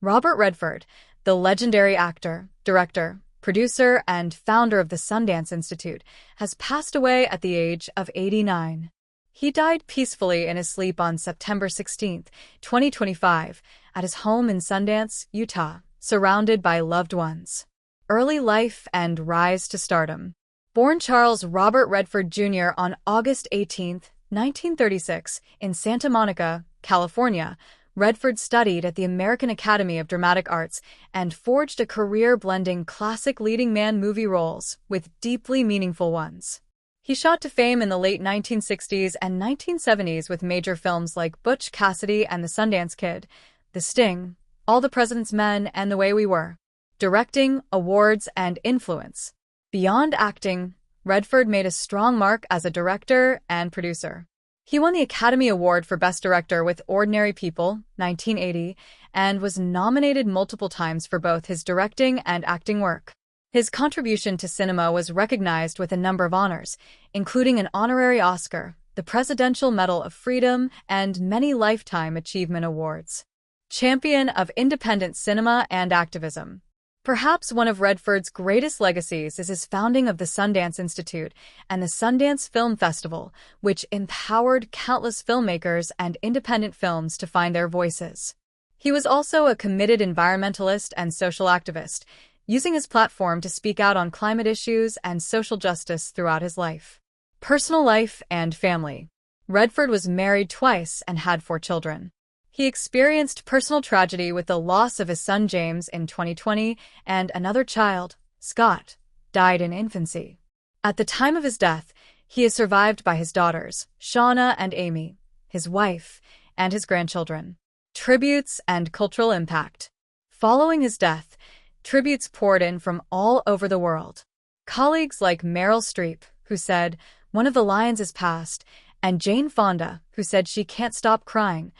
Robert Redford, the legendary actor, director, producer, and founder of the Sundance Institute, has passed away at the age of 89. He died peacefully in his sleep on September 16, 2025, at his home in Sundance, Utah, surrounded by loved ones. Early life and rise to stardom. Born Charles Robert Redford Jr. on August 18, 1936, in Santa Monica, California, Redford studied at the American Academy of Dramatic Arts and forged a career blending classic leading man movie roles with deeply meaningful ones. He shot to fame in the late 1960s and 1970s with major films like Butch Cassidy and the Sundance Kid, The Sting, All the President's Men, and The Way We Were. Directing, awards, and influence. Beyond acting, Redford made a strong mark as a director and producer. He won the Academy Award for Best Director with Ordinary People, 1980, and was nominated multiple times for both his directing and acting work. His contribution to cinema was recognized with a number of honors, including an honorary Oscar, the Presidential Medal of Freedom, and many Lifetime Achievement Awards. Champion of independent cinema and activism. Perhaps one of Redford's greatest legacies is his founding of the Sundance Institute and the Sundance Film Festival, which empowered countless filmmakers and independent films to find their voices. He was also a committed environmentalist and social activist, using his platform to speak out on climate issues and social justice throughout his life. Personal life and family. Redford was married twice and had 4 children. He experienced personal tragedy with the loss of his son James in 2020, and another child, Scott, died in infancy. At the time of his death, he is survived by his daughters, Shauna and Amy, his wife, and his grandchildren. Tributes and cultural impact. Following his death, tributes poured in from all over the world. Colleagues like Meryl Streep, who said, "One of the lions is past," and Jane Fonda, who said she can't stop crying,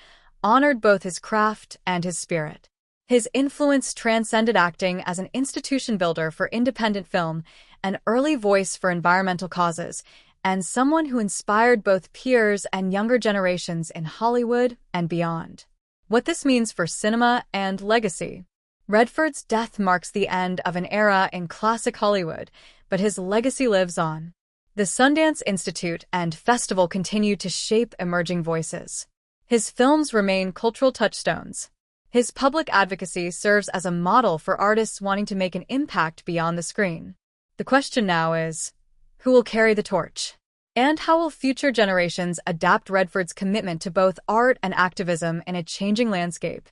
honored both his craft and his spirit. His influence transcended acting as an institution builder for independent film, an early voice for environmental causes, and someone who inspired both peers and younger generations in Hollywood and beyond. What this means for cinema and legacy. Redford's death marks the end of an era in classic Hollywood, but his legacy lives on. The Sundance Institute and Festival continue to shape emerging voices. His films remain cultural touchstones. His public advocacy serves as a model for artists wanting to make an impact beyond the screen. The question now is, who will carry the torch? And how will future generations adapt Redford's commitment to both art and activism in a changing landscape?